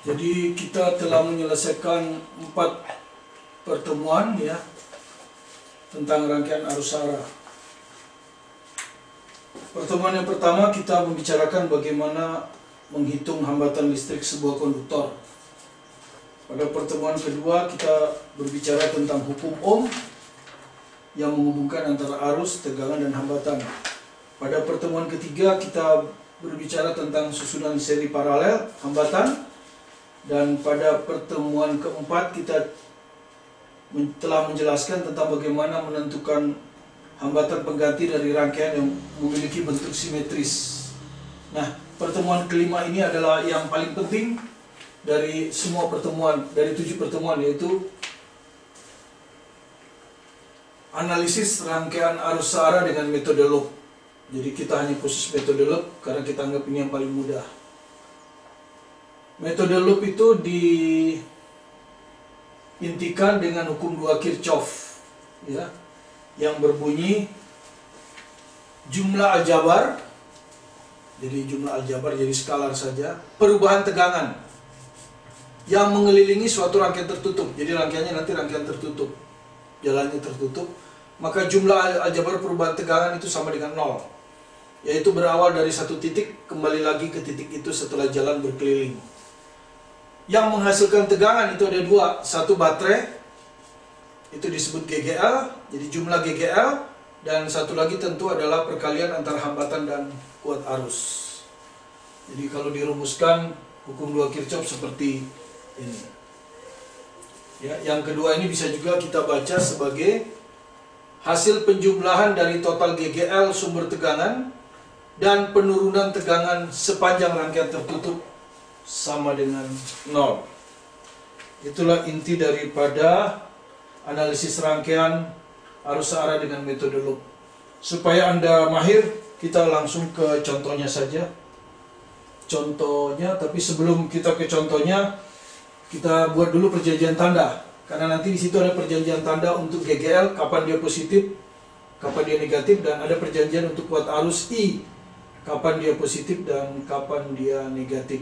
Jadi kita telah menyelesaikan 4 pertemuan ya tentang rangkaian arus arah. Pertemuan yang pertama kita membicarakan bagaimana menghitung hambatan listrik sebuah konduktor. Pada pertemuan kedua kita berbicara tentang hukum Ohm yang menghubungkan antara arus, tegangan, dan hambatan. Pada pertemuan ketiga kita berbicara tentang susunan seri paralel hambatan. Dan pada pertemuan keempat kita telah menjelaskan tentang bagaimana menentukan hambatan pengganti dari rangkaian yang memiliki bentuk simetris. Nah, pertemuan kelima ini adalah yang paling penting dari semua pertemuan, dari 7 pertemuan, yaitu analisis rangkaian arus searah dengan metode loop. Jadi kita hanya khusus metode loop karena kita anggap ini yang paling mudah. Metode loop itu diintikan dengan hukum 2 Kirchhoff ya, yang berbunyi jumlah aljabar, jadi jumlah aljabar jadi skalar saja, perubahan tegangan yang mengelilingi suatu rangkaian tertutup. Jadi rangkaiannya nanti rangkaian tertutup, jalannya tertutup, maka jumlah aljabar perubahan tegangan itu sama dengan 0, yaitu berawal dari satu titik kembali lagi ke titik itu setelah jalan berkeliling. Yang menghasilkan tegangan itu ada 2, satu baterai itu disebut GGL, jadi jumlah GGL, dan satu lagi tentu adalah perkalian antara hambatan dan kuat arus. Jadi kalau dirumuskan hukum 2 Kirchhoff seperti ini. Ya, yang kedua ini bisa juga kita baca sebagai hasil penjumlahan dari total GGL sumber tegangan dan penurunan tegangan sepanjang rangkaian tertutup sama dengan 0. Itulah inti daripada analisis rangkaian arus searah dengan metode loop. Supaya Anda mahir, kita langsung ke contohnya saja. Contohnya, tapi sebelum kita ke contohnya, kita buat dulu perjanjian tanda. Karena nanti di situ ada perjanjian tanda untuk GGL, kapan dia positif, kapan dia negatif, dan ada perjanjian untuk kuat arus I, kapan dia positif dan kapan dia negatif.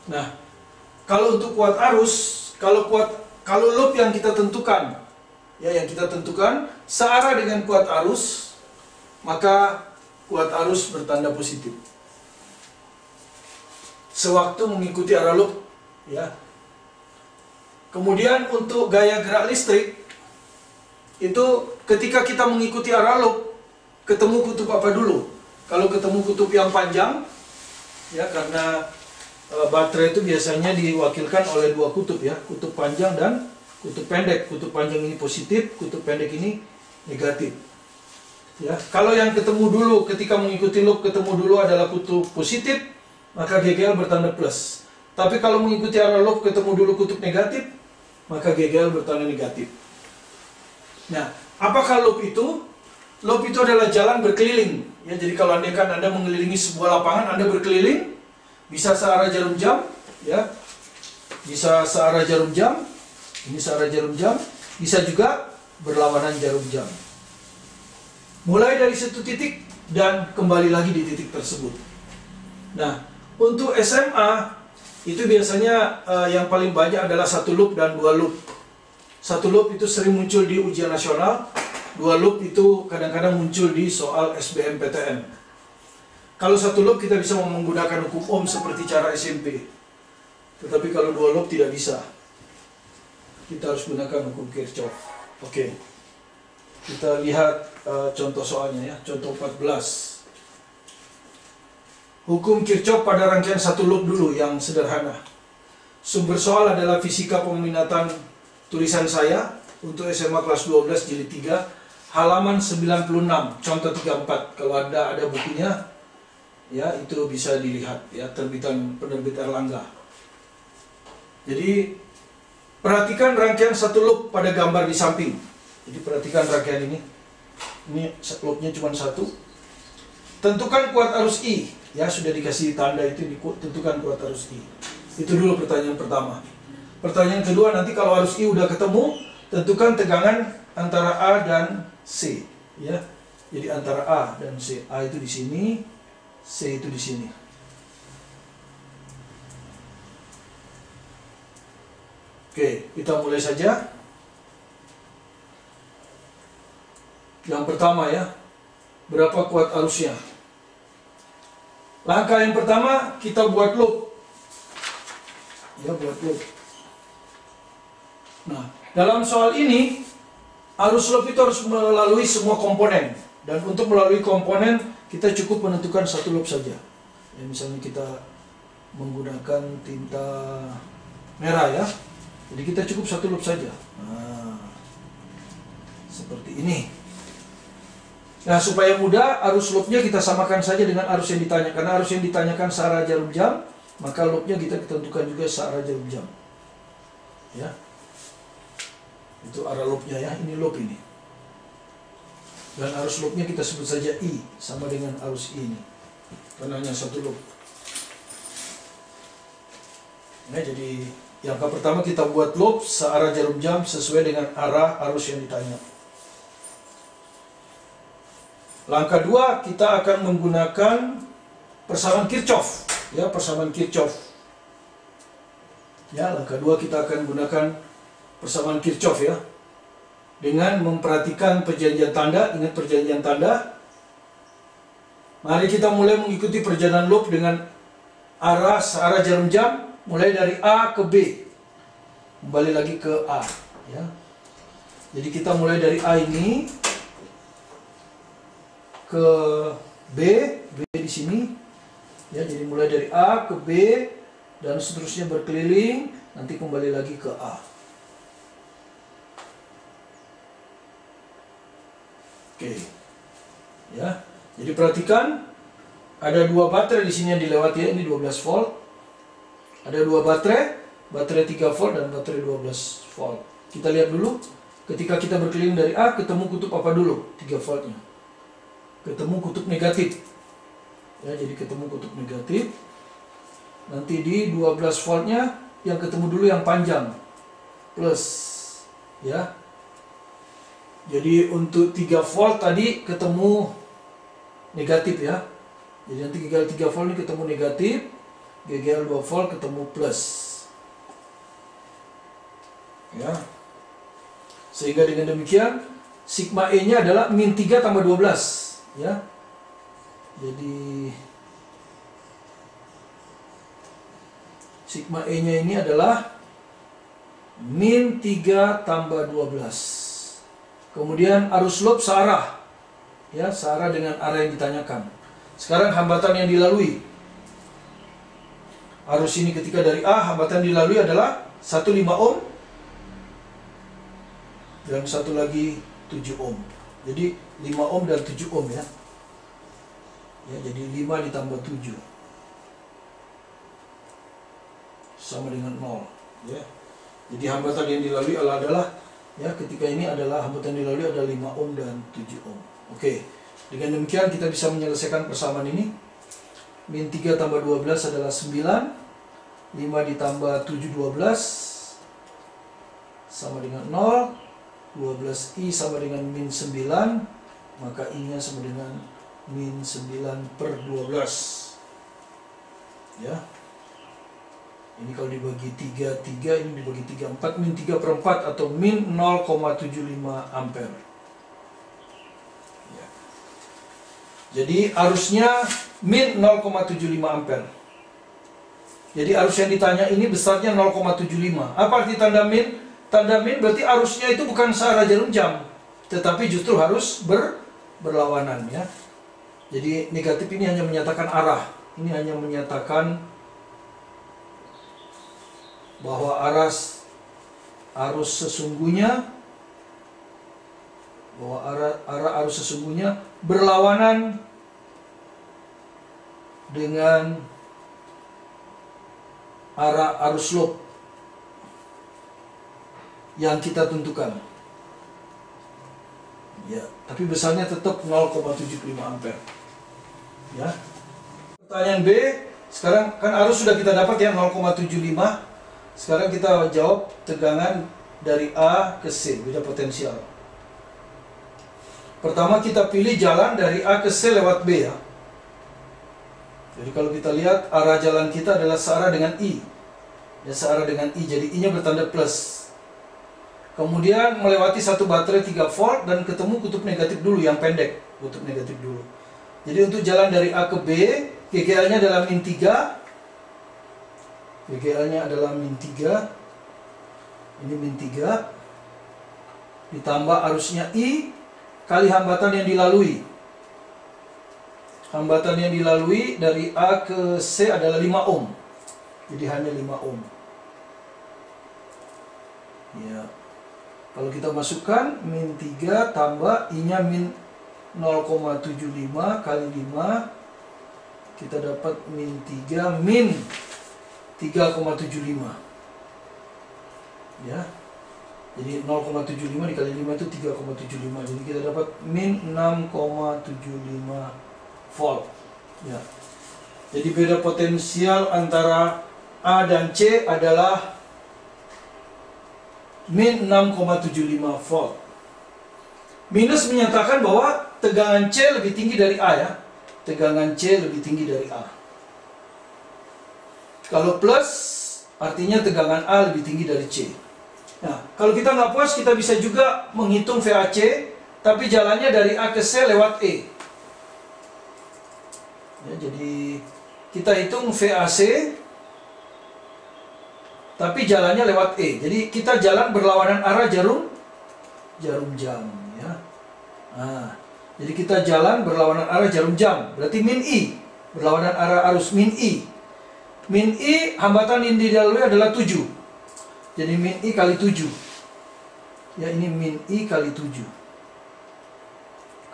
Nah, kalau untuk kuat arus, kalau loop yang kita tentukan, ya yang kita tentukan searah dengan kuat arus, maka kuat arus bertanda positif. Sewaktu mengikuti arah loop, ya. Kemudian untuk gaya gerak listrik, itu ketika kita mengikuti arah loop, ketemu kutub apa dulu? Kalau ketemu kutub yang panjang, ya karena baterai itu biasanya diwakilkan oleh 2 kutub ya, kutub panjang dan kutub pendek. Kutub panjang ini positif, kutub pendek ini negatif. Ya, kalau yang ketemu dulu ketika mengikuti loop ketemu dulu adalah kutub positif, maka GGL bertanda plus. Tapi kalau mengikuti arah loop ketemu dulu kutub negatif, maka GGL bertanda negatif. Nah, apakah loop itu? Loop itu adalah jalan berkeliling. Ya, jadi kalau Anda mengelilingi sebuah lapangan, Anda berkeliling, bisa searah jarum jam, ya, bisa searah jarum jam, ini searah jarum jam, bisa juga berlawanan jarum jam. Mulai dari satu titik dan kembali lagi di titik tersebut. Nah, untuk SMA itu biasanya yang paling banyak adalah 1 loop dan 2 loop. 1 loop itu sering muncul di ujian nasional, 2 loop itu kadang-kadang muncul di soal SBMPTN. Kalau 1 loop kita bisa menggunakan hukum Ohm seperti cara SMP. Tetapi kalau 2 loop tidak bisa. Kita harus gunakan hukum Kirchhoff. Oke. Kita lihat contoh soalnya ya, contoh 14. Hukum Kirchhoff pada rangkaian 1 loop dulu yang sederhana. Sumber soal adalah Fisika Peminatan tulisan saya untuk SMA kelas 12 jilid 3, halaman 96, contoh 34. Kalau Anda ada bukunya, ya itu bisa dilihat ya, penerbit Erlangga. Jadi perhatikan rangkaian 1 loop pada gambar di samping. Jadi perhatikan rangkaian ini loopnya cuma 1. Tentukan kuat arus I, ya sudah dikasih tanda itu, tentukan kuat arus I. Itu dulu pertanyaan pertama. Pertanyaan kedua, nanti kalau arus I udah ketemu, tentukan tegangan antara A dan C, ya. Jadi antara A dan C. A itu di sini, C itu di sini. Oke, kita mulai saja. Yang pertama ya, berapa kuat arusnya? Langkah yang pertama, kita buat loop. Ya, buat loop. Nah, dalam soal ini, arus loop itu harus melalui semua komponen. Dan untuk melalui komponen, kita cukup menentukan satu loop saja. Ya, misalnya kita menggunakan tinta merah ya. Jadi kita cukup satu loop saja. Nah, seperti ini. Nah, supaya mudah, arus loopnya kita samakan saja dengan arus yang ditanya. Karena arus yang ditanyakan searah jarum jam, maka loopnya kita tentukan juga searah jarum jam. Ya, itu arah loopnya ya. Ini loop ini. Dan arus loopnya kita sebut saja I, sama dengan arus I ini. Karena hanya satu loop. Nah, jadi yang pertama kita buat loop searah jarum jam sesuai dengan arah arus yang ditanya. Langkah 2, kita akan menggunakan persamaan Kirchhoff. Ya, persamaan Kirchhoff. Ya, langkah 2 kita akan gunakan persamaan Kirchhoff ya. Dengan memperhatikan perjanjian tanda, ingat perjanjian tanda. Mari kita mulai mengikuti perjalanan loop dengan arah searah jarum jam. Mulai dari A ke B, kembali lagi ke A, ya. Jadi kita mulai dari A ini ke B di sini, ya. Jadi mulai dari A ke B dan seterusnya berkeliling, nanti kembali lagi ke A. Oke, ya. Jadi perhatikan, ada 2 baterai di sini yang dilewati ya. Ini 12 volt. Ada 2 baterai 3 volt dan baterai 12 volt. Kita lihat dulu, ketika kita berkeliling dari A, ketemu kutub apa dulu? 3 voltnya. Ketemu kutub negatif. Ya, jadi ketemu kutub negatif. Nanti di 12 voltnya, yang ketemu dulu yang panjang. Plus. Ya. Jadi untuk 3 volt tadi ketemu negatif ya. Jadi nanti 3 volt ini ketemu negatif. GGL 2 volt ketemu plus, ya, sehingga dengan demikian sigma E nya adalah min 3 tambah 12 ya. Jadi sigma E nya ini adalah min 3 tambah 12. Kemudian arus loop searah ya, searah dengan arah yang ditanyakan. Sekarang hambatan yang dilalui, arus ini ketika dari A, hambatan dilalui adalah 15 ohm dan satu lagi 7 ohm. Jadi 5 ohm dan 7 ohm ya. Ya, jadi 5 ditambah 7 sama dengan 0 ya. Jadi hambatan yang dilalui adalah ya, ketika ini adalah hambatan dilalui adalah 5 ohm dan 7 ohm. Oke. Dengan demikian kita bisa menyelesaikan persamaan ini. Min 3 tambah 12 adalah 9. 5 ditambah 7, 12. Sama dengan 0. 12I sama dengan min 9. Maka I nya sama dengan min 9 per 12. Ya. Ini kalau dibagi 3, 3. Ini dibagi 3, 4. Min 3 per 4 atau min 0,75 ampere. Jadi arusnya min 0,75 ampere. Jadi arus yang ditanya ini besarnya 0,75. Apa arti tanda min? Tanda min berarti arusnya itu bukan searah jarum jam, tetapi justru harus berlawanan ya. Jadi negatif ini hanya menyatakan arah. Ini hanya menyatakan bahwa arus sesungguhnya, bahwa arah arus sesungguhnya berlawanan dengan arah arus loop yang kita tentukan. Ya, tapi besarnya tetap 0,75 ampere. Ya. Pertanyaan B, sekarang kan arus sudah kita dapat ya 0,75. Sekarang kita jawab tegangan dari A ke C, beda potensial. Pertama kita pilih jalan dari A ke C lewat B ya. Jadi kalau kita lihat arah jalan kita adalah searah dengan I. Ya, searah dengan I, jadi I-nya bertanda plus. Kemudian melewati satu baterai 3 volt dan ketemu kutub negatif dulu, yang pendek, kutub negatif dulu. Jadi untuk jalan dari A ke B, GGL-nya adalah min 3. GGL-nya adalah min 3. Ini min 3. Ditambah arusnya I kali hambatan yang dilalui. Hambatan yang dilalui dari A ke C adalah 5 ohm. Jadi hanya 5 ohm. Ya. Kalau kita masukkan min 3 tambah I-nya min 0,75 kali 5, kita dapat min 3 min 3,75. Ya. Jadi 0,75 dikali 5 itu 3,75. Jadi kita dapat min 6,75 volt. Ya. Jadi beda potensial antara A dan C adalah min 6,75 volt. Minus menyatakan bahwa tegangan C lebih tinggi dari A, ya. Tegangan C lebih tinggi dari A. Kalau plus artinya tegangan A lebih tinggi dari C. Nah, kalau kita nggak puas, kita bisa juga menghitung VAC, tapi jalannya dari A ke C lewat E. Ya, jadi kita hitung VAC, tapi jalannya lewat E. Jadi kita jalan berlawanan arah jarum jam. Ya. Nah, jadi kita jalan berlawanan arah jarum jam. Berarti min I, berlawanan arah arus, min I. Min I, hambatan yang dilalui adalah 7. Jadi min I kali 7. Ya, ini min I kali 7.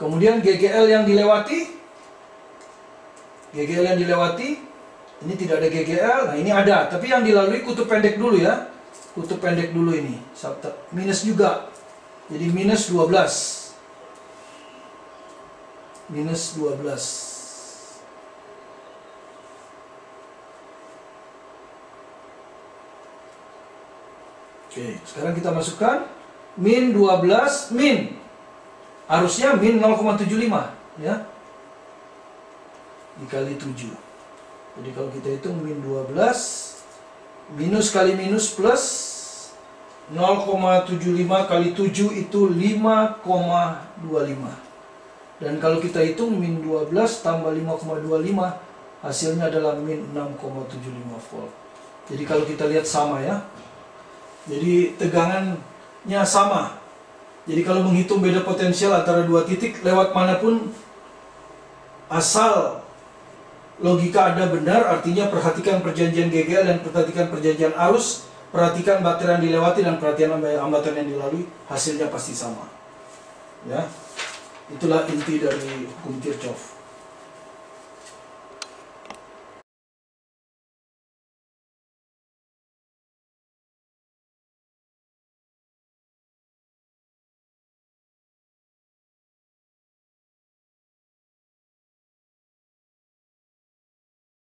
Kemudian GGL yang dilewati. GGL yang dilewati. Ini tidak ada GGL. Nah, ini ada. Tapi yang dilalui kutub pendek dulu, ya. Kutub pendek dulu ini. Minus juga. Jadi minus 12. Minus 12. Oke, sekarang kita masukkan min 12 min. Arusnya min 0,75, ya. Dikali 7. Jadi kalau kita hitung min 12 minus kali minus plus 0,75 kali 7 itu 5,25. Dan kalau kita hitung min 12 tambah 5,25 hasilnya adalah min 6,75 volt. Jadi kalau kita lihat sama, ya. Jadi tegangannya sama. Jadi kalau menghitung beda potensial antara dua titik lewat manapun, asal logika Anda benar, artinya perhatikan perjanjian GGL dan perhatikan perjanjian arus, perhatikan baterai yang dilewati dan perhatian hambatan yang dilalui, hasilnya pasti sama. Ya, itulah inti dari hukum Kirchhoff.